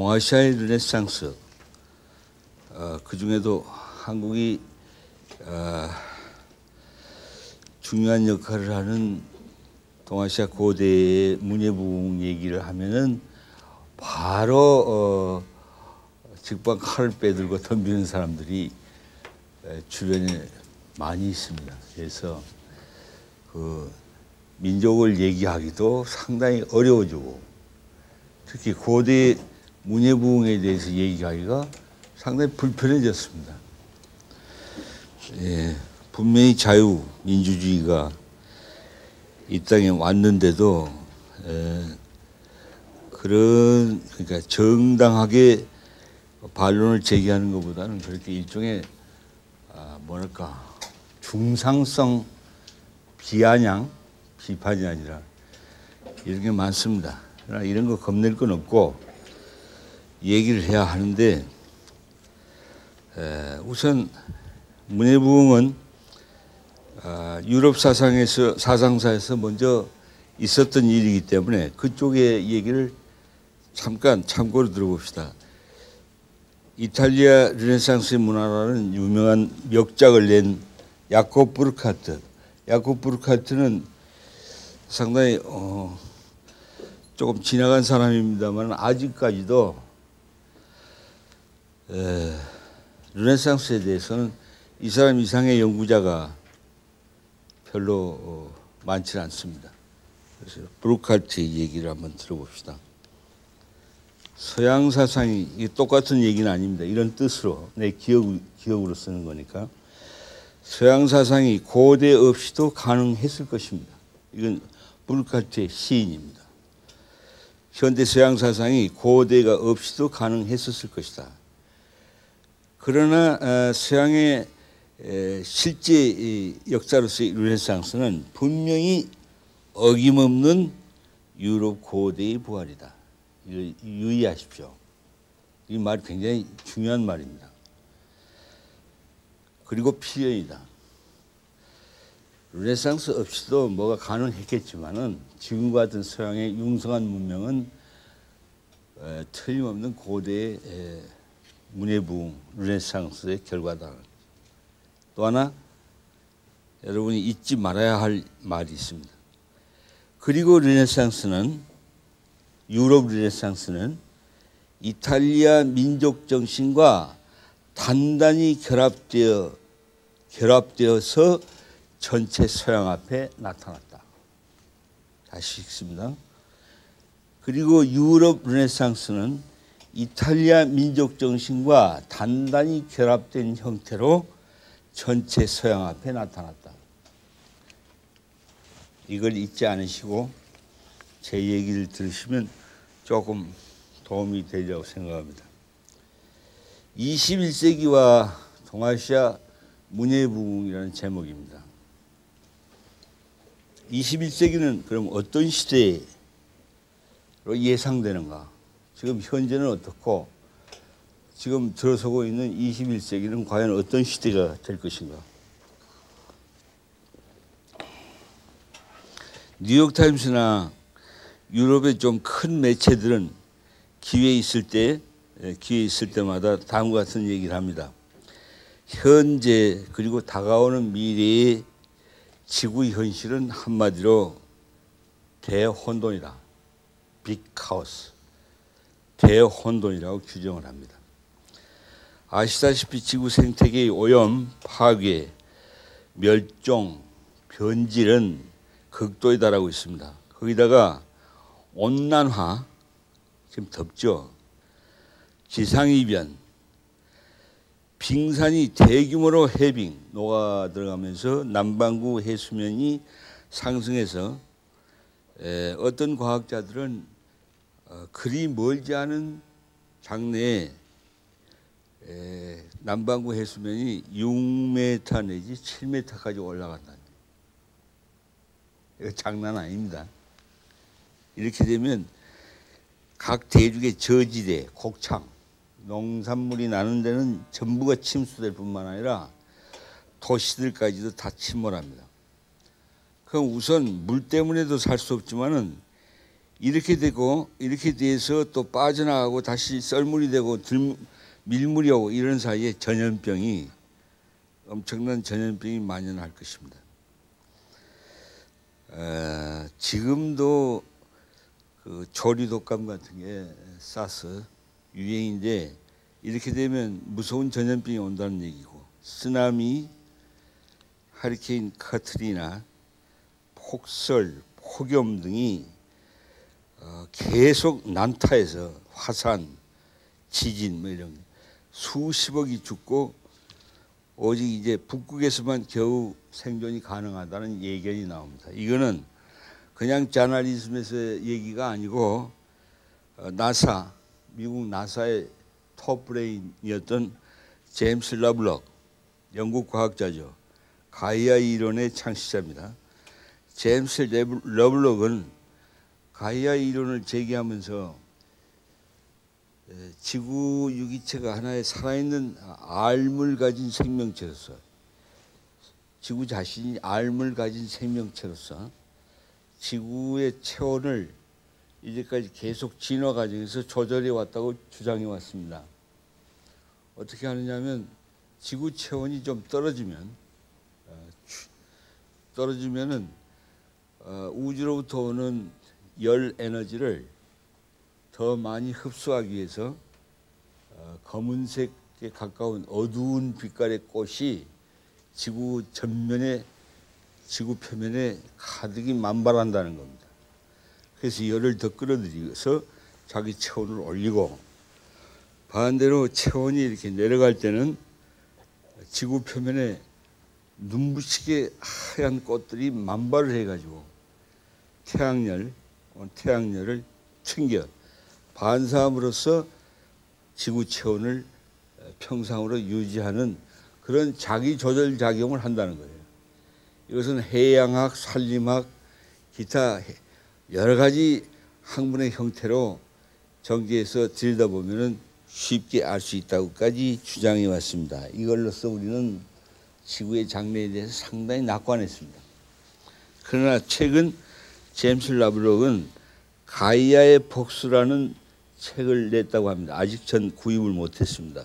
동아시아의 르네상스, 그 중에도 한국이 중요한 역할을 하는 동아시아 고대의 문예부흥 얘기를 하면은 바로 직방 칼을 빼들고 덤비는 사람들이 주변에 많이 있습니다. 그래서 그 민족을 얘기하기도 상당히 어려워지고, 특히 고대 문예부흥에 대해서 얘기하기가 상당히 불편해졌습니다. 예, 분명히 자유, 민주주의가 이 땅에 왔는데도 그러니까 정당하게 반론을 제기하는 것보다는 그렇게 일종의 뭐랄까 중상성 비아냥, 비판이 아니라 이런 게 많습니다. 그러나 이런 거 겁낼 건 없고 얘기를 해야 하는데, 우선 문예부흥은 유럽 사상사에서 먼저 있었던 일이기 때문에 그쪽의 얘기를 잠깐 참고로 들어봅시다. 이탈리아 르네상스의 문화라는 유명한 명작을 낸 야콥 부르카트. 야콥 부르카트는 상당히 조금 지나간 사람입니다만 아직까지도 르네상스에 대해서는 이 사람 이상의 연구자가 별로 많지 않습니다. 그래서 부르카트의 얘기를 한번 들어봅시다. 서양 사상이, 이게 똑같은 얘기는 아닙니다. 이런 뜻으로 내 기억으로 쓰는 거니까. 서양 사상이 고대 없이도 가능했을 것입니다. 이건 부르카트의 시인입니다. 현대 서양 사상이 고대가 없이도 가능했었을 것이다. 그러나 서양의 실제 역사로서의 르네상스는 분명히 어김없는 유럽 고대의 부활이다. 이걸 유의하십시오. 이 말이 굉장히 중요한 말입니다. 그리고 필연이다. 르네상스 없이도 뭐가 가능했겠지만은 지금과 같은 서양의 융성한 문명은 틀림없는 고대의 문예부흥, 르네상스의 결과다. 또 하나 여러분이 잊지 말아야 할 말이 있습니다. 그리고 유럽 르네상스는 이탈리아 민족 정신과 단단히 결합되어서 전체 서양 앞에 나타났다. 다시 읽습니다. 그리고 유럽 르네상스는 이탈리아 민족 정신과 단단히 결합된 형태로 전체 서양 앞에 나타났다. 이걸 잊지 않으시고 제 얘기를 들으시면 조금 도움이 되리라고 생각합니다. 21세기와 동아시아 문예부흥이라는 제목입니다. 21세기는 그럼 어떤 시대로 예상되는가? 지금 현재는 어떻고 지금 들어서고 있는 21세기는 과연 어떤 시대가 될 것인가? 뉴욕타임스나 유럽의 좀 큰 매체들은 기회 있을 때마다 다음과 같은 얘기를 합니다. 현재 그리고 다가오는 미래의 지구 현실은 한마디로 대혼돈이다. 빅카오스. 대혼돈이라고 규정을 합니다. 아시다시피 지구 생태계의 오염, 파괴, 멸종, 변질은 극도에 달하고 있습니다. 거기다가 온난화, 지금 덥죠. 기상이변, 빙산이 대규모로 해빙, 녹아 들어가면서 남반구 해수면이 상승해서 어떤 과학자들은 그리 멀지 않은 장래에 남반구 해수면이 6m 내지 7m까지 올라간다. 이거 장난 아닙니다. 이렇게 되면 각 대륙의 저지대, 곡창, 농산물이 나는 데는 전부가 침수될 뿐만 아니라 도시들까지도 다 침몰합니다. 그럼 우선 물 때문에도 살 수 없지만은 이렇게 되고 이렇게 돼서 또 빠져나가고 다시 썰물이 되고 밀물이 오고 이런 사이에 전염병이 엄청난 전염병이 만연할 것입니다. 지금도 그 조류독감 같은 게 사스 유행인데 이렇게 되면 무서운 전염병이 온다는 얘기고 쓰나미, 하리케인 카트리나, 폭설, 폭염 등이 계속 난타해서 화산, 지진 뭐 이런 수십억이 죽고 오직 이제 북극에서만 겨우 생존이 가능하다는 예견이 나옵니다. 이거는 그냥 저널리즘에서의 얘기가 아니고 나사, 미국 나사의 톱브레인이었던 제임스 러블럭, 영국 과학자죠. 가이아 이론의 창시자입니다. 제임스 러블럭은 가이아 이론을 제기하면서 지구 유기체가 하나의 살아있는 알을 가진 생명체로서 지구 자신이 알을 가진 생명체로서 지구의 체온을 이제까지 계속 진화 과정에서 조절해 왔다고 주장해 왔습니다. 어떻게 하느냐면 지구 체온이 좀 떨어지면은 우주로부터 오는 열 에너지를 더 많이 흡수하기 위해서 검은색에 가까운 어두운 빛깔의 꽃이 지구 표면에 가득히 만발한다는 겁니다. 그래서 열을 더 끌어들여서 자기 체온을 올리고 반대로 체온이 이렇게 내려갈 때는 지구 표면에 눈부시게 하얀 꽃들이 만발을 해가지고 태양열을 챙겨 반사함으로써 지구 체온을 평상으로 유지하는 그런 자기 조절 작용을 한다는 거예요. 이것은 해양학, 산림학, 기타 여러 가지 학문의 형태로 전개해서 들여다보면 쉽게 알 수 있다고까지 주장해 왔습니다. 이걸로써 우리는 지구의 장래에 대해서 상당히 낙관했습니다. 그러나 최근 제임스 러블럭은 가이아의 복수라는 책을 냈다고 합니다. 아직 전 구입을 못했습니다.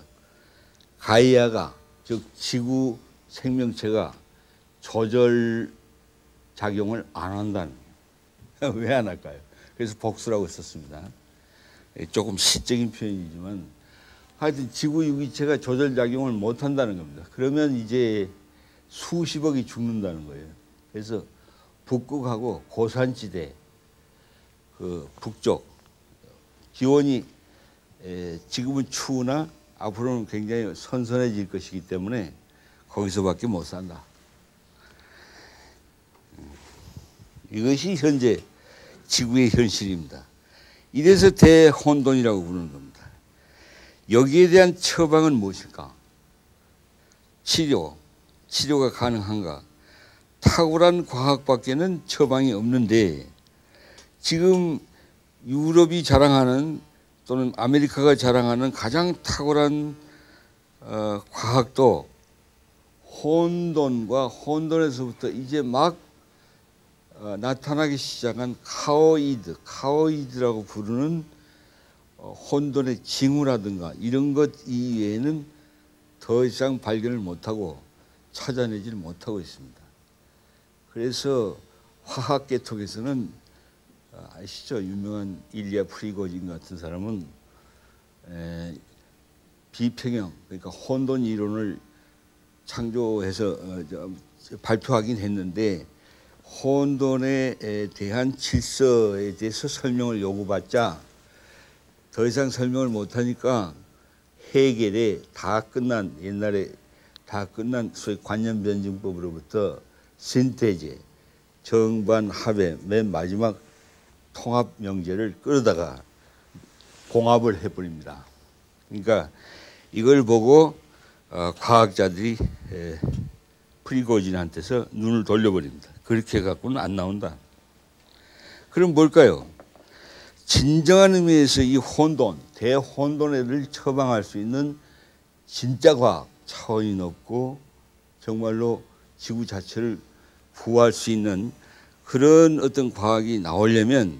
가이아가 즉 지구 생명체가 조절 작용을 안 한다는 거예요. 왜 안 할까요? 그래서 복수라고 썼습니다. 조금 시적인 표현이지만 하여튼 지구 유기체가 조절 작용을 못 한다는 겁니다. 그러면 이제 수십억이 죽는다는 거예요. 그래서 북극하고 고산지대 그 북쪽 기온이 지금은 추우나 앞으로는 굉장히 선선해질 것이기 때문에 거기서밖에 못 산다. 이것이 현재 지구의 현실입니다. 이래서 대혼돈이라고 부르는 겁니다. 여기에 대한 처방은 무엇일까? 치료가 가능한가? 탁월한 과학밖에는 처방이 없는데 지금 유럽이 자랑하는 또는 아메리카가 자랑하는 가장 탁월한 과학도 혼돈과 혼돈에서부터 이제 막 나타나기 시작한 카오이드라고 부르는 혼돈의 징후라든가 이런 것 이외에는 더 이상 발견을 못하고 찾아내지를 못하고 있습니다. 그래서 화학 계통에서는 아시죠? 유명한 일리아 프리고진 같은 사람은 비평형 그러니까 혼돈 이론을 창조해서 발표하긴 했는데 혼돈에 대한 질서에 대해서 설명을 요구받자 더 이상 설명을 못하니까 해겔의 옛날에 다 끝난 소위 관념변증법으로부터 신태제, 정반, 합의 맨 마지막 통합 명제를 끌어다가 봉합을 해버립니다. 그러니까 이걸 보고 과학자들이 프리고진한테서 눈을 돌려버립니다. 그렇게 갖고는 안 나온다. 그럼 뭘까요? 진정한 의미에서 이 혼돈, 대혼돈을 처방할 수 있는 진짜 과학, 차원이 높고 정말로 지구 자체를 구할 수 있는 그런 어떤 과학이 나오려면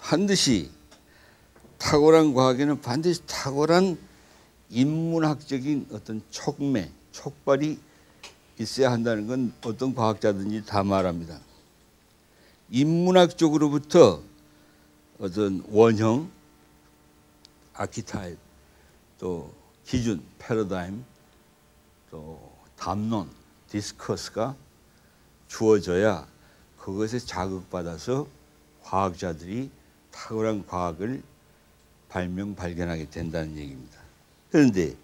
반드시 탁월한 과학에는 반드시 탁월한 인문학적인 어떤 촉발이 있어야 한다는 건 어떤 과학자든지 다 말합니다. 인문학적으로부터 어떤 원형, 아키타입, 또 기준, 패러다임, 또 담론, 디스커스가 주어져야 그것에 자극받아서 과학자들이 탁월한 과학을 발견하게 된다는 얘기입니다. 그런데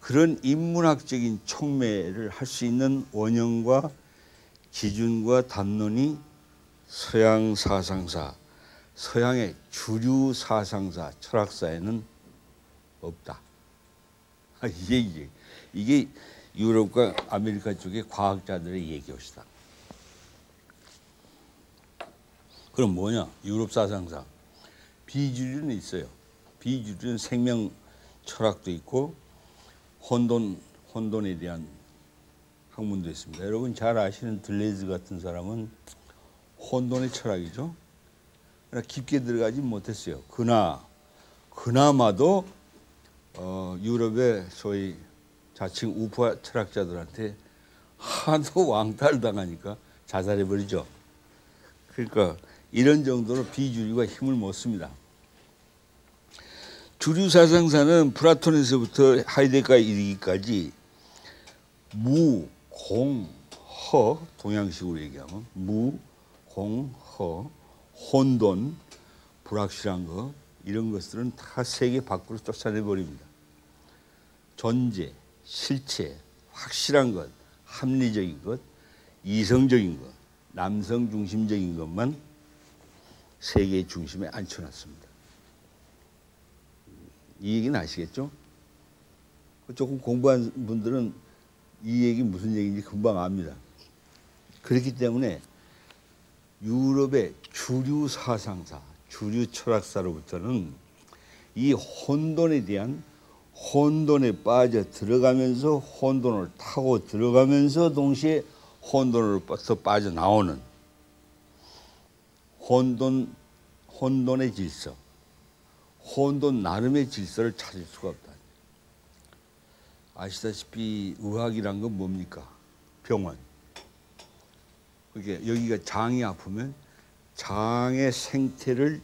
그런 인문학적인 촉매를 할 수 있는 원형과 기준과 담론이 서양 사상사, 서양의 주류 사상사, 철학사에는 없다. 이게 유럽과 아메리카 쪽의 과학자들의 얘기였다. 그럼 뭐냐? 유럽 사상사. 비주류는 있어요. 비주류는 생명 철학도 있고 혼돈에 대한 학문도 있습니다. 여러분 잘 아시는 들레즈 같은 사람은 혼돈의 철학이죠. 그러나 깊게 들어가지 못했어요. 그나마도 유럽의 소위 자칭 우파 철학자들한테 하도 왕따당하니까 자살해버리죠. 그러니까 이런 정도로 비주류가 힘을 못 씁니다. 주류 사상사는 플라톤에서부터 하이데거에 이르기까지 무, 공, 허, 동양식으로 얘기하면 무, 공, 허, 혼돈, 불확실한 것 이런 것들은 다 세계 밖으로 쫓아내버립니다. 존재, 실체, 확실한 것, 합리적인 것, 이성적인 것, 남성 중심적인 것만 세계의 중심에 앉혀놨습니다. 이 얘기는 아시겠죠? 조금 공부한 분들은 이 얘기 무슨 얘기인지 금방 압니다. 그렇기 때문에 유럽의 주류 사상사, 주류 철학사로부터는 이 혼돈에 대한 혼돈에 빠져 들어가면서 혼돈을 타고 들어가면서 동시에 혼돈으로부터 빠져나오는 혼돈의 질서, 혼돈 나름의 질서를 찾을 수가 없다. 아시다시피 의학이란 건 뭡니까? 병원. 그게 여기가 장이 아프면 장의 생태를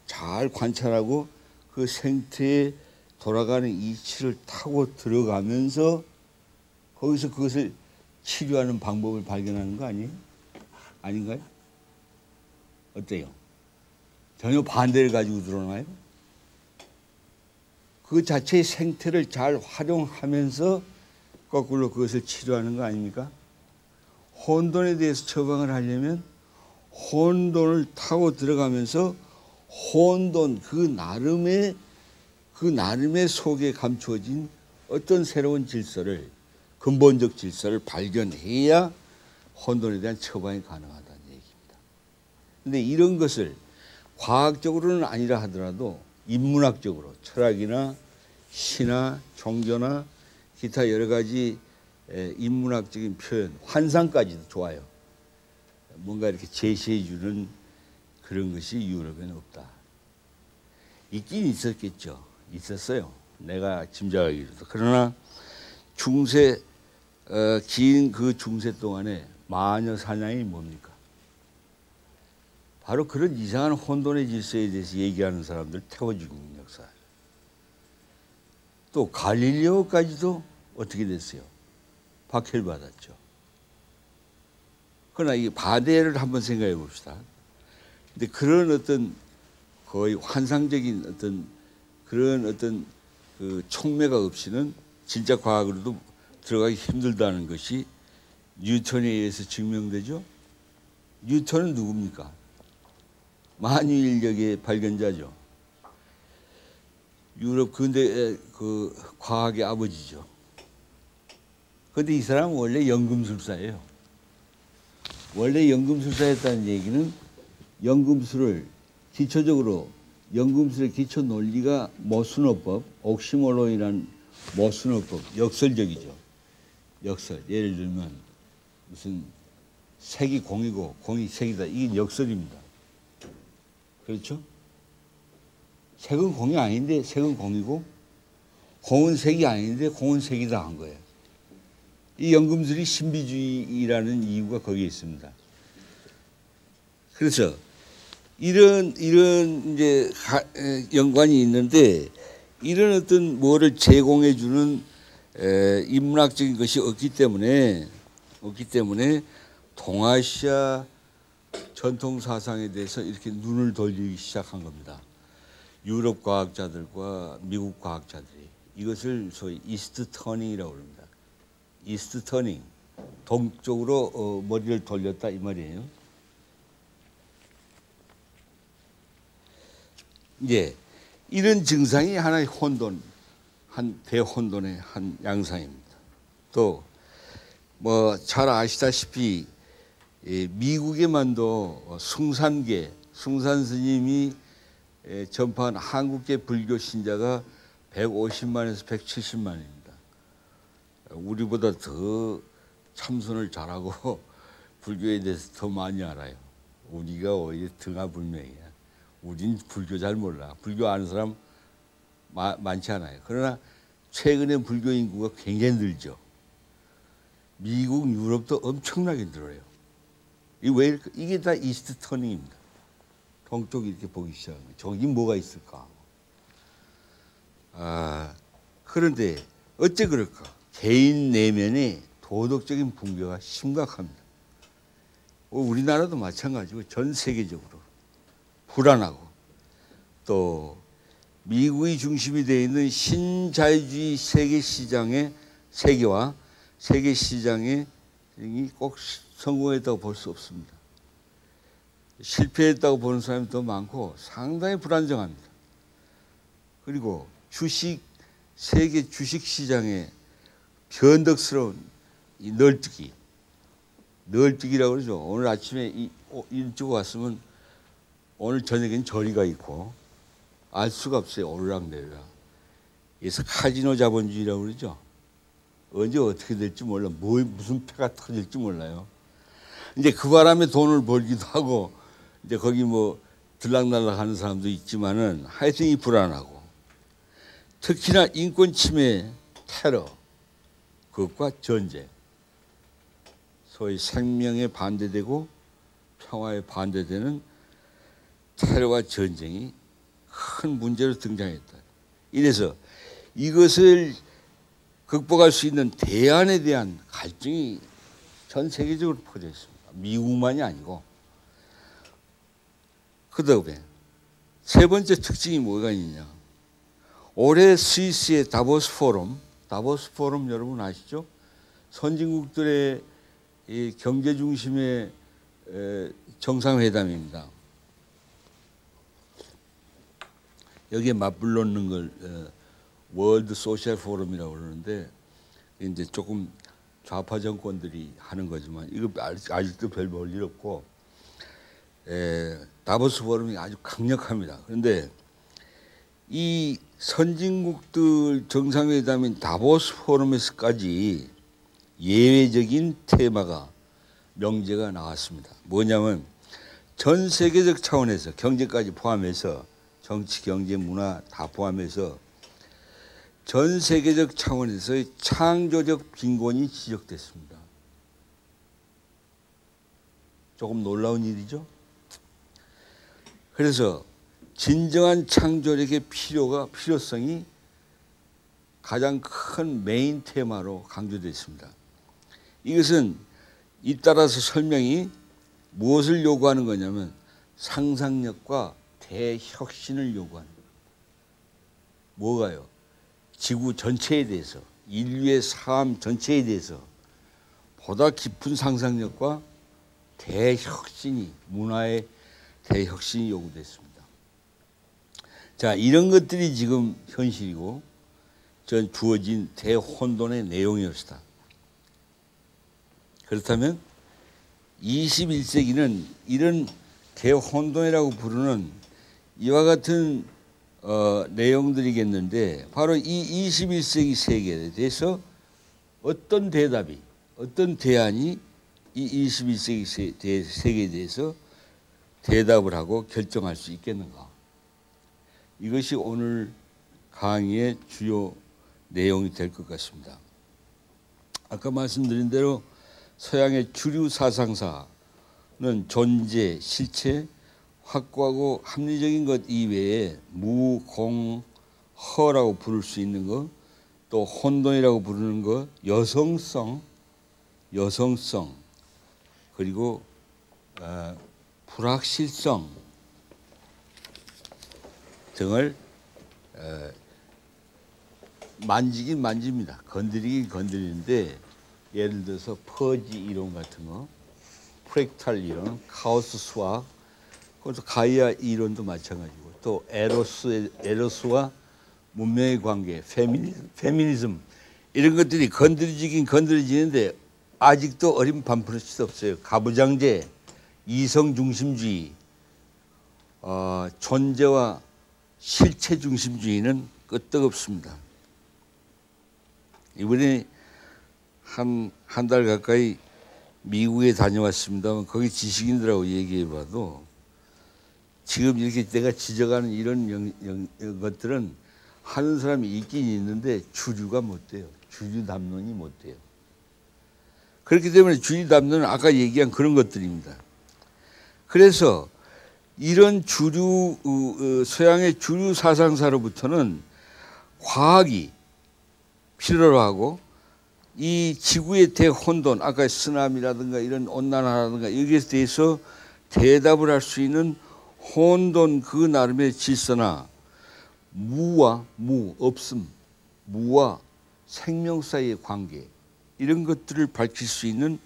잘 관찰하고 그 생태에 돌아가는 이치를 타고 들어가면서 거기서 그것을 치료하는 방법을 발견하는 거 아니에요? 아닌가요? 어때요? 전혀 반대를 가지고 드러나요? 그 자체의 생태를 잘 활용하면서 거꾸로 그것을 치료하는 거 아닙니까? 혼돈에 대해서 처방을 하려면 혼돈을 타고 들어가면서 혼돈 그 나름의 속에 감추어진 어떤 새로운 질서를 근본적 질서를 발견해야 혼돈에 대한 처방이 가능하다는 얘기입니다. 그런데 이런 것을 과학적으로는 아니라 하더라도 인문학적으로 철학이나 시나 종교나 기타 여러 가지 인문학적인 표현, 환상까지도 좋아요. 뭔가 이렇게 제시해 주는 그런 것이 유럽에는 없다. 있긴 있었겠죠. 있었어요. 내가 짐작하기로도. 그러나 긴 그 중세 동안에 마녀 사냥이 뭡니까? 바로 그런 이상한 혼돈의 질서에 대해서 얘기하는 사람들 태워 죽이는 역사. 또 갈릴레오까지도 어떻게 됐어요? 박해받았죠. 그러나 이 바대를 한번 생각해 봅시다. 근데 그런 어떤 거의 환상적인 어떤 그런 어떤 그 촉매가 없이는 진짜 과학으로도 들어가기 힘들다는 것이 뉴턴에 의해서 증명되죠. 뉴턴은 누굽니까? 만유인력의 발견자죠. 유럽 근대 그 과학의 아버지죠. 그런데 이 사람은 원래 연금술사예요. 원래 연금술사였다는 얘기는 연금술을 기초적으로 연금술의 기초 논리가 모순어법, 옥시모론이라는 모순어법, 역설적이죠. 역설. 예를 들면 무슨 색이 공이고 공이 색이다. 이게 역설입니다. 그렇죠? 색은 공이 아닌데 색은 공이고, 공은 색이 아닌데 공은 색이다 한 거예요. 이 연금술이 신비주의라는 이유가 거기에 있습니다. 그래서 이런 이제 연관이 있는데, 이런 어떤 뭐를 제공해 주는 인문학적인 것이 없기 때문에 동아시아 전통 사상에 대해서 이렇게 눈을 돌리기 시작한 겁니다. 유럽 과학자들과 미국 과학자들이 이것을 소위 이스트 터닝이라고 합니다. 이스트 터닝, 동쪽으로 머리를 돌렸다 이 말이에요. 이제 이런 증상이 하나의 혼돈, 한 대혼돈의 한 양상입니다. 또 뭐 잘 아시다시피 미국에만도 숭산 스님이 전파한 한국계 불교 신자가 150만에서 170만입니다. 우리보다 더 참선을 잘하고 불교에 대해서 더 많이 알아요. 우리가 오히려 등하불명이야. 우린 불교 잘 몰라. 불교 아는 사람 많지 않아요. 그러나 최근에 불교 인구가 굉장히 늘죠. 미국, 유럽도 엄청나게 늘어요. 이게 다 이스트 터닝입니다. 동쪽이 이렇게 보기 시작한 거예요. 저기 뭐가 있을까? 그런데 어째 그럴까? 개인 내면의 도덕적인 붕괴가 심각합니다. 우리나라도 마찬가지고 전 세계적으로 불안하고, 또 미국이 중심이 되어 있는 신자유주의 세계와 세계 시장에 꼭 성공했다고 볼 수 없습니다. 실패했다고 보는 사람이 더 많고 상당히 불안정합니다. 그리고 세계 주식 시장의 변덕스러운 이 널뛰기라고 그러죠. 오늘 아침에 일찍 왔으면 오늘 저녁엔 저리가 있고 알 수가 없어요. 오르락내리락. 그래서 카지노 자본주의라고 그러죠. 언제 어떻게 될지 몰라. 무슨 패가 터질지 몰라요. 이제 그 바람에 돈을 벌기도 하고, 이제 거기 뭐 들락날락 하는 사람도 있지만은 하여튼 이 불안하고, 특히나 인권 침해, 테러, 그것과 전쟁, 소위 생명에 반대되고 평화에 반대되는 테러와 전쟁이 큰 문제로 등장했다. 이래서 이것을 극복할 수 있는 대안에 대한 갈증이 전 세계적으로 퍼져 있습니다. 미국만이 아니고. 그다음에 세 번째 특징이 뭐가 있냐? 올해 스위스의 다보스 포럼 여러분 아시죠? 선진국들의 이 경제 중심의 정상회담입니다. 여기에 맞불 놓는 걸 월드 소셜 포럼이라고 그러는데, 이제 조금 좌파 정권들이 하는 거지만 이거 아직도 별 볼 일 없고, 다보스 포럼이 아주 강력합니다. 그런데 이 선진국들 정상회담인 다보스 포럼에서까지 예외적인 테마가 명제가 나왔습니다. 뭐냐면 전 세계적 차원에서 경제까지 포함해서, 정치, 경제, 문화 다 포함해서 전 세계적 차원에서의 창조적 빈곤이 지적됐습니다. 조금 놀라운 일이죠. 그래서 진정한 창조력의 필요성이 가장 큰 메인 테마로 강조됐습니다. 이것은 잇따라서 설명이 무엇을 요구하는 거냐면 상상력과 대혁신을 요구하는 거예요. 뭐가요? 지구 전체에 대해서, 인류의 삶 전체에 대해서 보다 깊은 상상력과 대혁신이, 문화의 대혁신이 요구됐습니다. 자, 이런 것들이 지금 현실이고 전 주어진 대혼돈의 내용이었다. 그렇다면 21세기는 이런 대혼돈이라고 부르는 이와 같은 내용들이겠는데, 바로 이 21세기 세계에 대해서 어떤 대안이 이 21세기 세계에 대해서 대답을 하고 결정할 수 있겠는가? 이것이 오늘 강의의 주요 내용이 될 것 같습니다. 아까 말씀드린 대로 서양의 주류 사상사는 존재, 실체, 확고하고 합리적인 것 이외에 무, 공, 허라고 부를 수 있는 것, 또 혼돈이라고 부르는 것, 여성성, 그리고 불확실성 등을 만지긴 만집니다. 건드리긴 건드리는데, 예를 들어서 퍼지 이론 같은 거, 프랙탈 이론, 카오스 수학, 그것도 가이아 이론도 마찬가지고, 또 에로스와 문명의 관계, 페미니즘 이런 것들이 건드리긴 건드리지는데 아직도 어린 반풀을 수 없어요. 가부장제, 이성 중심주의, 존재와 실체 중심주의는 끄떡없습니다. 이번에 한 달 가까이 미국에 다녀왔습니다만 거기 지식인들하고 얘기해봐도 지금 이렇게 내가 지적하는 이런 것들은 하는 사람이 있긴 있는데 주류가 못 돼요. 주류 담론이 못 돼요. 그렇기 때문에 주류 담론은 아까 얘기한 그런 것들입니다. 그래서 이런 서양의 주류 사상사로부터는 과학이 필요로 하고, 이 지구의 대혼돈, 아까 쓰나미라든가 이런 온난화라든가 여기에 대해서 대답을 할 수 있는 혼돈 그 나름의 질서나 없음, 무와 생명 사이의 관계, 이런 것들을 밝힐 수 있는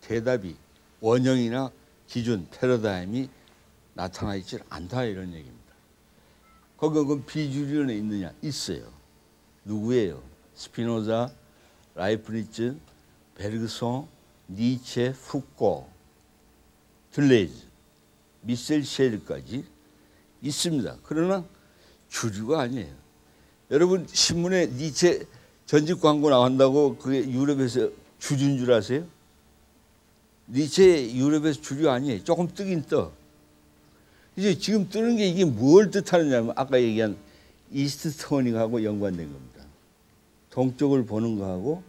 대답이, 원형이나 기준, 패러다임이 나타나 있지 않다, 이런 얘기입니다. 거기 비주류론에 있느냐? 있어요. 누구예요? 스피노자, 라이프니츠, 베르그송, 니체, 푸코, 들레이즈, 미셀 셰르까지 있습니다. 그러나 주류가 아니에요. 여러분 신문에 니체 전직 광고 나온다고 그게 유럽에서 주류인 줄 아세요? 니체 유럽에서 주류 아니에요. 조금 뜨긴 떠. 이제 지금 뜨는 게 이게 뭘 뜻하느냐면 아까 얘기한 이스트 터닝하고 연관된 겁니다. 동쪽을 보는 거하고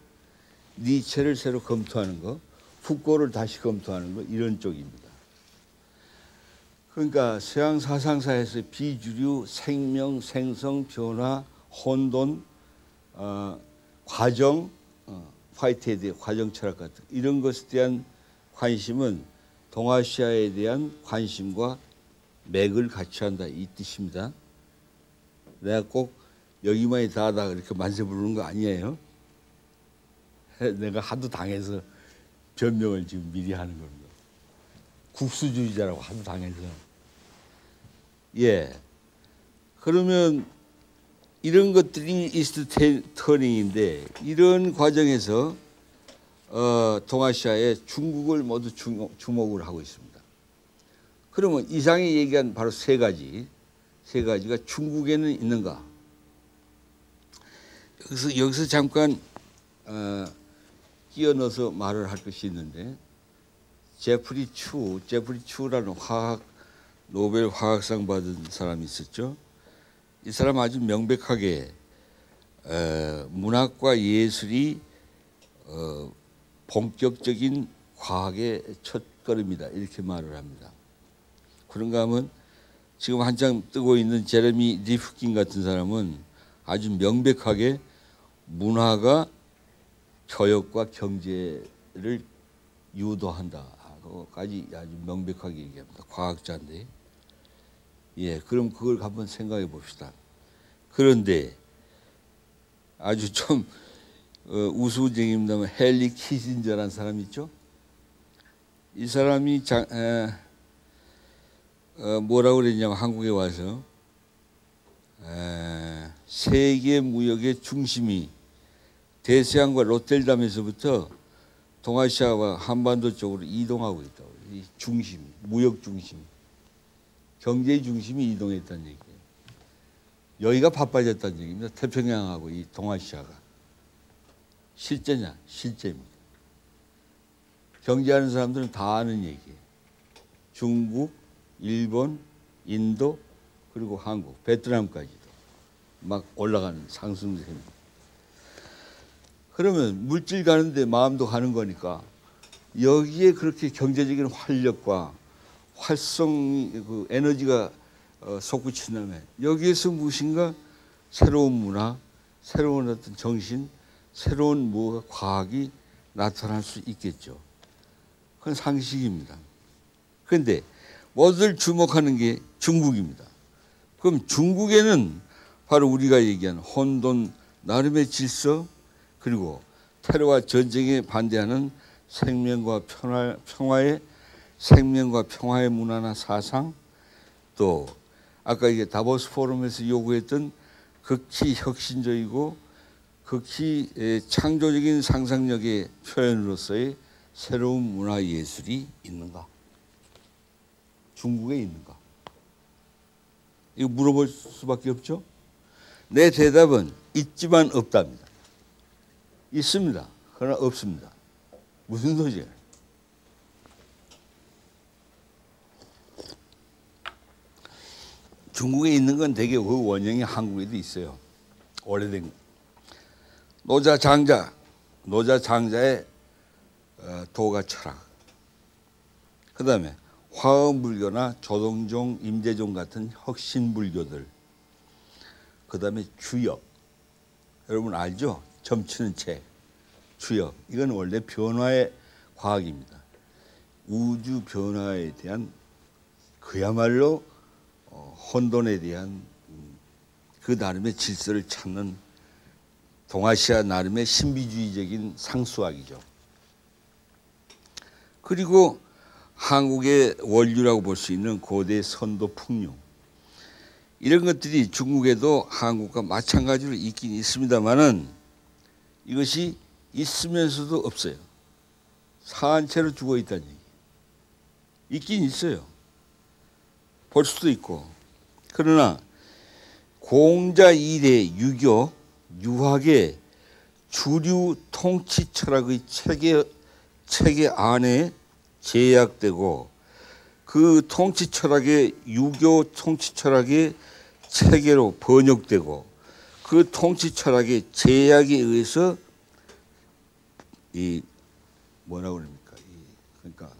니체를 새로 검토하는 거, 푸코를 다시 검토하는 거, 이런 쪽입니다. 그러니까 서양 사상사에서 비주류, 생명, 생성, 변화, 혼돈, 과정, 화이트에 대한 과정 철학 같은 이런 것에 대한 관심은 동아시아에 대한 관심과 맥을 같이 한다, 이 뜻입니다. 내가 꼭 여기만이 다다 그렇게 만세 부르는 거 아니에요. 내가 하도 당해서 변명을 지금 미리 하는 겁니다. 국수주의자라고 하도 당해서. 예. 그러면 이런 것들이 이스트 터닝인데, 이런 과정에서 동아시아의 중국을 모두 주목을 하고 있습니다. 그러면 이상이 얘기한 바로 세 가지가 중국에는 있는가? 여기서 잠깐 끼어 넣어서 말을 할 것이 있는데, 제프리 추라는 노벨 화학상 받은 사람이 있었죠. 이 사람 아주 명백하게 문학과 예술이 본격적인 과학의 첫걸음이다, 이렇게 말을 합니다. 그런가 하면 지금 한창 뜨고 있는 제레미 리프킨 같은 사람은 아주 명백하게 문화가 교역과 경제를 유도한다, 그거까지 아주 명백하게 얘기합니다. 과학자인데. 예, 그럼 그걸 한번 생각해 봅시다. 그런데 아주 좀 우스갯소리입니다만 헨리 키신저라는 사람이 있죠. 이 사람이 뭐라고 그랬냐면 한국에 와서 세계 무역의 중심이 대서양과 로텔담에서부터 동아시아와 한반도 쪽으로 이동하고 있다고. 이 중심이, 무역 중심이, 경제 중심이 이동했다는 얘기예요. 여기가 바빠졌다는 얘기입니다. 태평양하고 이 동아시아가. 실제냐? 실제입니다. 경제하는 사람들은 다 아는 얘기예요. 중국, 일본, 인도, 그리고 한국, 베트남까지도 막 올라가는 상승세입니다. 그러면 물질 가는데 마음도 가는 거니까 여기에 그렇게 경제적인 활력과 활성 그 에너지가 솟구친다면 여기에서 무엇인가 새로운 문화, 새로운 어떤 정신, 새로운 뭐 과학이 나타날 수 있겠죠. 그건 상식입니다. 그런데 모두들 주목하는 게 중국입니다. 그럼 중국에는 바로 우리가 얘기한 혼돈, 나름의 질서, 그리고 테러와 전쟁에 반대하는 생명과 평화의 문화나 사상, 또 아까 이게 다보스 포럼에서 요구했던 극히 혁신적이고 극히 창조적인 상상력의 표현으로서의 새로운 문화 예술이 있는가? 중국에 있는가? 이거 물어볼 수밖에 없죠. 내 대답은 있지만 없답니다. 있습니다. 그러나 없습니다. 무슨 소리예요? 중국에 있는 건 되게 그 원형이 한국에도 있어요. 오래된 노자 장자의 도가 철학. 그 다음에 화엄불교나 조동종, 임재종 같은 혁신불교들. 그 다음에 주역. 여러분 알죠? 점치는 책. 주역. 이건 원래 변화의 과학입니다. 우주 변화에 대한 그야말로 혼돈에 대한 그 나름의 질서를 찾는 동아시아 나름의 신비주의적인 상수학이죠. 그리고 한국의 원류라고 볼 수 있는 고대 선도 풍류. 이런 것들이 중국에도 한국과 마찬가지로 있긴 있습니다만은 이것이 있으면서도 없어요. 사한 채로 죽어 있다는 얘기. 있긴 있어요. 볼 수도 있고. 그러나 공자 이래 유교, 유학의 주류 통치 철학의 체계 안에 제약되고 그 통치 철학의 유교 통치 철학의 체계로 번역되고 그 통치 철학의 제약에 의해서 이 뭐라고 그럽니까? 그러니까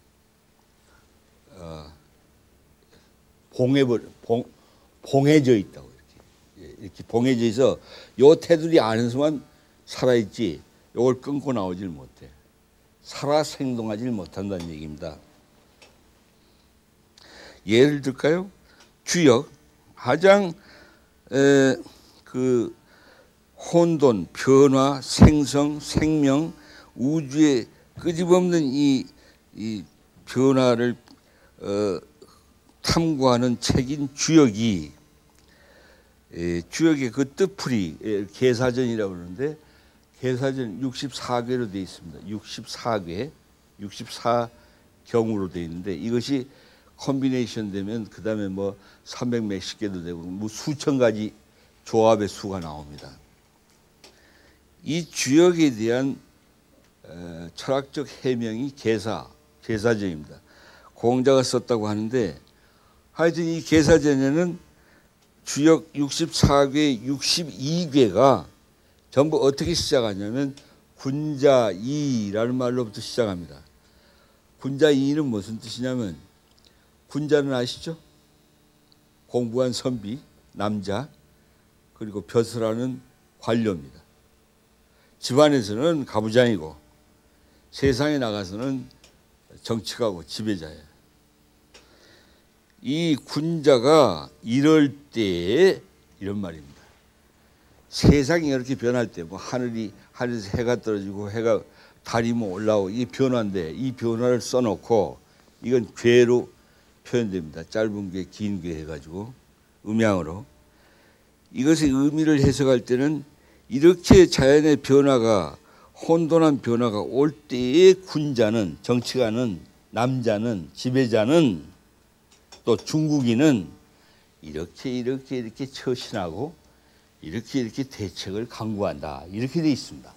봉해져 있다고 이렇게 봉해져 있어 요 테두리 안에서만 살아있지 요걸 끊고 나오질 못해. 살아 생동하지 못한다는 얘기입니다. 예를 들까요? 주역 가장 그 혼돈, 변화, 생성, 생명, 우주의 끄집없는 이 변화를 탐구하는 책인 주역이 주역의 그 뜻풀이 계사전이라고 그러는데 계사전 64괴로 되어 있습니다. 64괴, 64경으로 되어 있는데 이것이 컴비네이션 되면 그 다음에 뭐 300 몇십 개도 되고 뭐 수천 가지 조합의 수가 나옵니다. 이 주역에 대한 철학적 해명이 계사전입니다. 공자가 썼다고 하는데 하여튼 이 계사전에는 주역 64괴, 62괴가 전부 어떻게 시작하냐면 군자이라는 말로부터 시작합니다. 군자이는 무슨 뜻이냐면 군자는 아시죠? 공부한 선비, 남자, 그리고 벼슬하는 관료입니다. 집안에서는 가부장이고 세상에 나가서는 정치가고 지배자예요. 이 군자가 이럴 때에 이런 말입니다. 세상이 이렇게 변할 때 뭐 하늘에서 해가 떨어지고 해가 달이 뭐 올라오고 이게 변화인데 이 변화를 써놓고 이건 괴로 표현됩니다. 짧은 괴, 긴 괴 해가지고 음양으로 이것의 의미를 해석할 때는 이렇게 자연의 변화가 혼돈한 변화가 올 때의 군자는 정치가는 남자는 지배자는 또 중국인은 이렇게 처신하고 이렇게 대책을 강구한다 이렇게 되어 있습니다.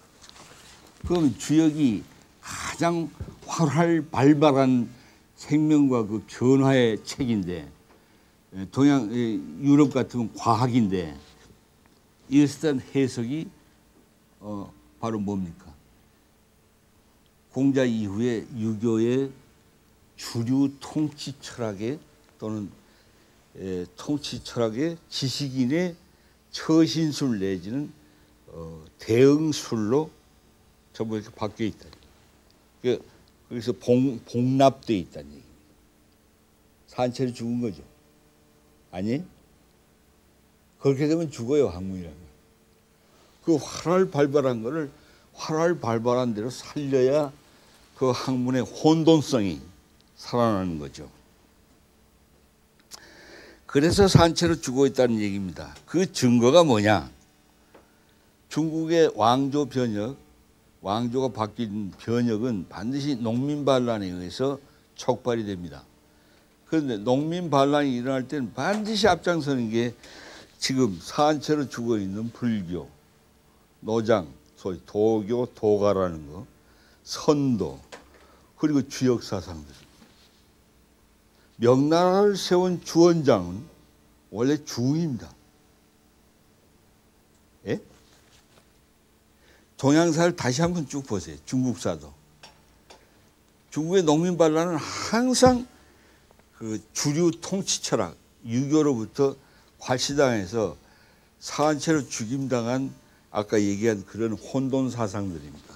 그럼 주역이 가장 활발한 생명과 그 변화의 책인데, 동양 유럽 같으면 과학인데, 이것에 대한 해석이 바로 뭡니까? 공자 이후에 유교의 주류 통치 철학의 또는 통치 철학의 지식인의 처신술 내지는 대응술로 전부 이렇게 바뀌어 있다. 그래서 봉납되어 있다는 얘기입니다. 산채로 죽은 거죠. 아니? 그렇게 되면 죽어요, 학문이라는 거. 그 활발한 거를 활발한 대로 살려야 그 학문의 혼돈성이 살아나는 거죠. 그래서 산채로 죽어 있다는 얘기입니다. 그 증거가 뭐냐? 중국의 왕조 변혁, 왕조가 바뀐 변혁은 반드시 농민 반란에 의해서 촉발이 됩니다. 그런데 농민 반란이 일어날 때는 반드시 앞장서는 게 지금 산채로 죽어 있는 불교, 노장, 소위 도교, 도가라는 거, 선도, 그리고 주역 사상들. 명나라를 세운 주원장은 원래 중입니다. 예? 동양사를 다시 한번 쭉 보세요. 중국사도. 중국의 농민 반란은 항상 그 주류 통치 철학, 유교로부터 괄시당해서 산채로 죽임당한 아까 얘기한 그런 혼돈 사상들입니다.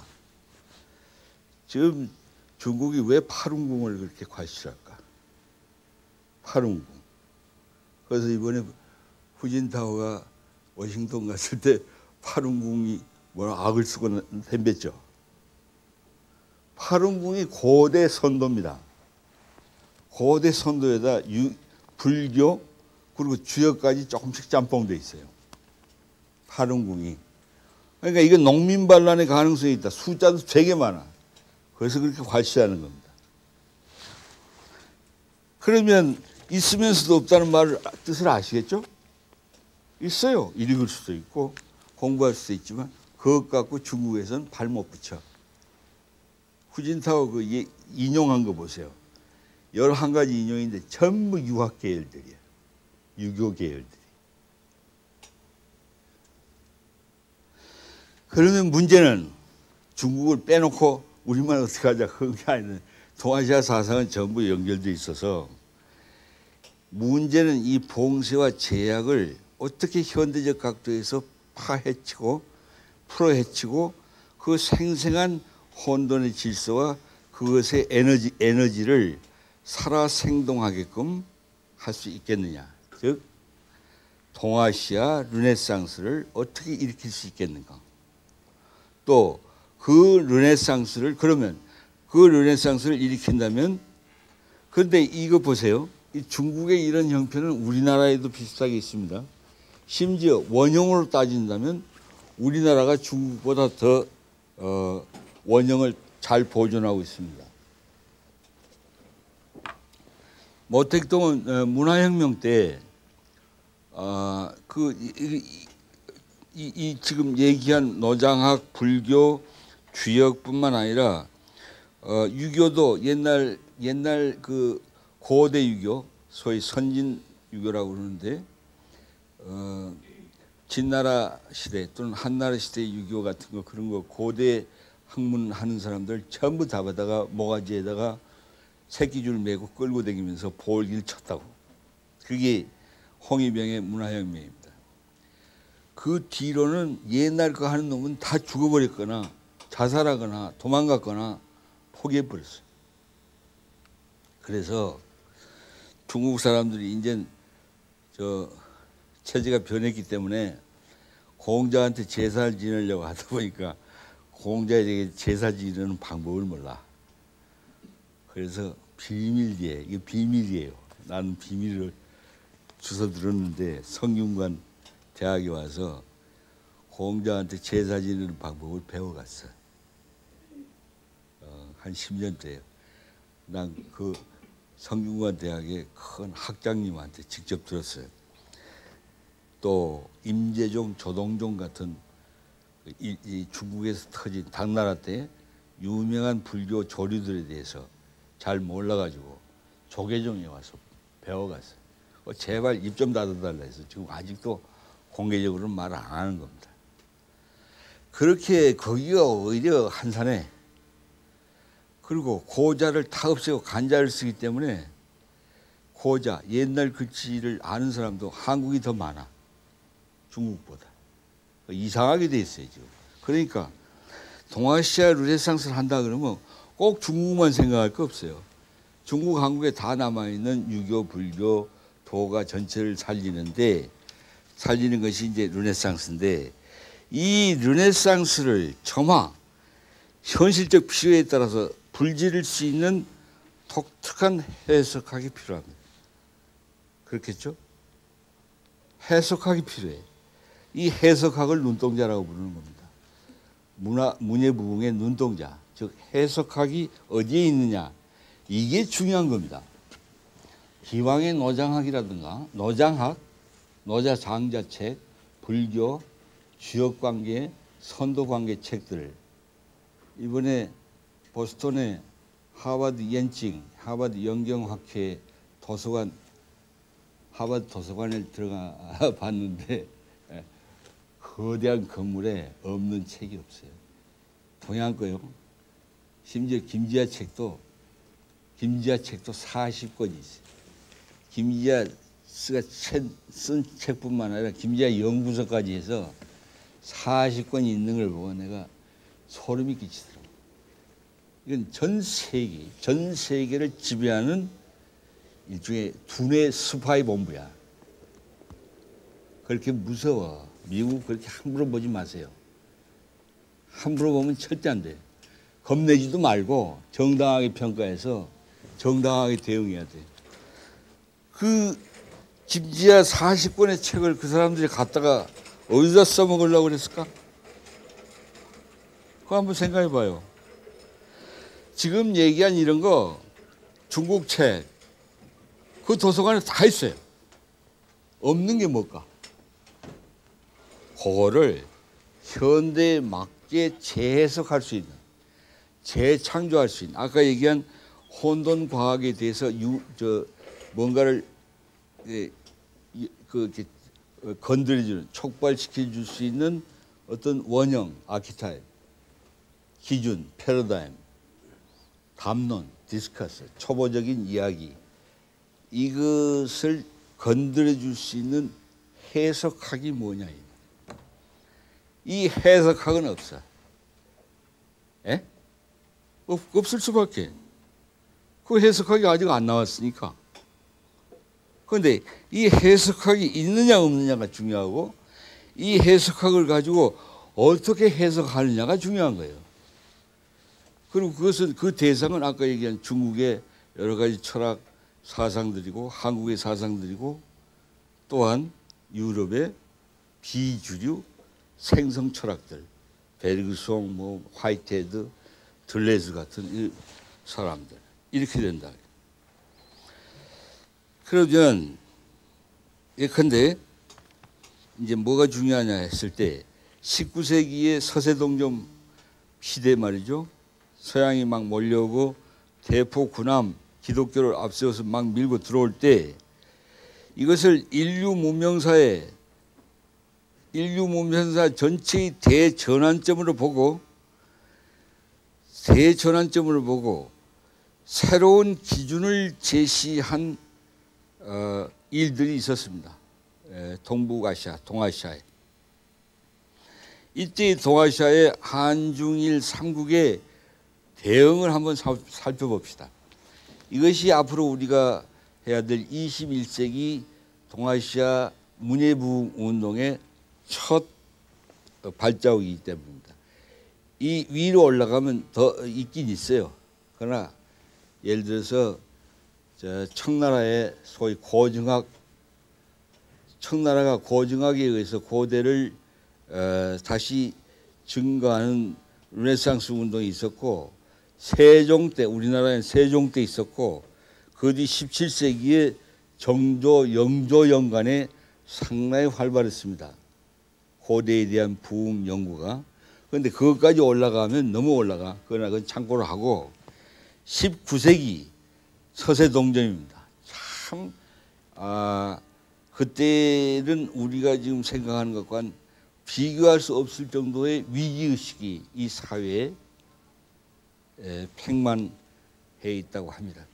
지금 중국이 왜 파룬궁을 그렇게 괄시할까? 파룬궁. 그래서 이번에 후진타오가 워싱턴 갔을 때 파룬궁이 뭐라 악을 쓰고 덤볐죠. 파룬궁이 고대 선도입니다. 고대 선도에다 불교 그리고 주역까지 조금씩 짬뽕돼 있어요. 파룬궁이. 그러니까 이건 농민 반란의 가능성이 있다. 숫자도 되게 많아. 그래서 그렇게 괄시하는 겁니다. 그러면 있으면서도 없다는 뜻을 아시겠죠? 있어요. 읽을 수도 있고 공부할 수도 있지만 그것 갖고 중국에서는 발 못 붙여. 후진타오 그 인용한 거 보세요. 11가지 인용인데 전부 유학 계열들이에요. 유교 계열들이. 그러면 문제는 중국을 빼놓고 우리만 어떻게 하자 그런 게 아니라 동아시아 사상은 전부 연결되어 있어서 문제는 이 봉쇄와 제약을 어떻게 현대적 각도에서 파헤치고 풀어헤치고 그 생생한 혼돈의 질서와 그것의 에너지를 살아 생동하게끔 할 수 있겠느냐. 즉 동아시아 르네상스를 어떻게 일으킬 수 있겠는가. 또 그 르네상스를 그러면 그 르네상스를 일으킨다면 그런데 이거 보세요. 이 중국의 이런 형편은 우리나라에도 비슷하게 있습니다. 심지어 원형으로 따진다면 우리나라가 중국보다 더 원형을 잘 보존하고 있습니다. 모택동은 문화혁명 때 지금 얘기한 노장학, 불교, 주역뿐만 아니라 유교도 옛날 그 고대 유교, 소위 선진 유교라고 그러는데 진나라 시대 또는 한나라 시대 유교 같은 거 그런 거 고대 학문 하는 사람들 전부 다 받아가 모가지에다가 새끼줄 메고 끌고 다니면서 볼기를 쳤다고. 그게 홍위병의 문화혁명입니다. 그 뒤로는 옛날 거 하는 놈은 다 죽어버렸거나 자살하거나 도망갔거나 포기해버렸어요. 그래서 중국 사람들이 이제 체제가 변했기 때문에 공자한테 제사를 지내려고 하다 보니까 공자에게 제사 지내는 방법을 몰라. 그래서 비밀리에, 이거 비밀이에요. 나는 비밀을 주워 들었는데 성균관 대학에 와서 공자한테 제사 지내는 방법을 배워갔어. 한 10년째예요. 난 그 성균관 대학의 큰 학장님한테 직접 들었어요. 또 임재종, 조동종 같은 이 중국에서 터진 당나라 때 유명한 불교 조류들에 대해서 잘 몰라가지고 조계종에 와서 배워갔어요. 제발 입 좀 닫아달라 해서 지금 아직도 공개적으로는 말 안 하는 겁니다. 그렇게 거기가 오히려 한산해. 그리고 고자를 다 없애고 간자를 쓰기 때문에 고자, 옛날 글씨를 아는 사람도 한국이 더 많아. 중국보다. 이상하게 돼 있어요, 지금. 그러니까 동아시아 르네상스를 한다 그러면 꼭 중국만 생각할 거 없어요. 중국, 한국에 다 남아있는 유교, 불교, 도가 전체를 살리는 것이 이제 르네상스인데, 이 르네상스를 점화, 현실적 필요에 따라서 불지를 수 있는 독특한 해석학이 필요합니다. 그렇겠죠? 해석학이 필요해. 이 해석학을 눈동자라고 부르는 겁니다. 문예부흥의 눈동자, 즉 해석학이 어디에 있느냐, 이게 중요한 겁니다. 기왕의 노장학이라든가 노장학, 노자장자책, 불교, 지역관계, 선도관계 책들, 이번에 보스턴의 하버드 옌칭, 하버드 연경학회 도서관, 하버드 도서관에 들어가 봤는데 거대한 건물에 없는 책이 없어요. 동양 거요. 심지어 김지아 책도 40권이 있어요. 김지아가 쓴 책뿐만 아니라 김지아 연구서까지 해서 40권이 있는 걸 보고 내가 소름이 끼치더라고요. 이건 전 세계를 지배하는 일종의 두뇌 스파이 본부야. 그렇게 무서워. 미국 그렇게 함부로 보지 마세요. 함부로 보면 절대 안 돼. 겁내지도 말고 정당하게 평가해서 정당하게 대응해야 돼. 그 김지아 40권의 책을 그 사람들이 갖다가 어디다 써먹으려고 그랬을까? 그거 한번 생각해 봐요. 지금 얘기한 이런 거 중국 책, 그 도서관에 다 있어요. 없는 게 뭘까? 그거를 현대에 맞게 재해석할 수 있는, 재창조할 수 있는, 아까 얘기한 혼돈 과학에 대해서 뭔가를 건드려주는, 촉발시켜줄 수 있는 어떤 원형, 아키타입, 기준, 패러다임, 담론, 디스커스, 초보적인 이야기, 이것을 건드려줄 수 있는 해석학이 뭐냐. 이 해석학은 없어. 에? 없을 수밖에. 그 해석학이 아직 안 나왔으니까. 그런데 이 해석학이 있느냐 없느냐가 중요하고, 이 해석학을 가지고 어떻게 해석하느냐가 중요한 거예요. 그리고 그 대상은 아까 얘기한 중국의 여러 가지 철학 사상들이고, 한국의 사상들이고, 또한 유럽의 비주류 생성 철학들, 베르그송, 화이트헤드, 들레즈 같은 이 사람들, 이렇게 된다. 그러면 예컨대 이제 뭐가 중요하냐 했을 때 19세기의 서세동점 시대 말이죠. 서양이 막 몰려오고 대포 군함 기독교를 앞세워서 막 밀고 들어올 때 이것을 인류 문명사 전체의 대전환점으로 보고 새로운 기준을 제시한 일들이 있었습니다. 동북아시아, 동아시아에. 이때 동아시아의 한중일 삼국의 대응을 한번 살펴봅시다. 이것이 앞으로 우리가 해야 될 21세기 동아시아 문예부흥 운동의 첫 발자국이기 때문입니다. 이 위로 올라가면 더 있긴 있어요. 그러나 예를 들어서 청나라의 소위 고증학, 청나라가 고증학에 의해서 고대를 다시 증거하는 르네상스 운동이 있었고, 세종 때, 우리나라엔 세종 때 있었고, 그 뒤 17세기에 정조, 영조 연간에 상당히 활발했습니다. 고대에 대한 부흥 연구가. 그런데 그것까지 올라가면 너무 올라가. 그러나 그건 참고로 하고, 19세기 서세동전입니다. 참 그때는 우리가 지금 생각하는 것과는 비교할 수 없을 정도의 위기의식이 이 사회에 팽만해 있다고 합니다.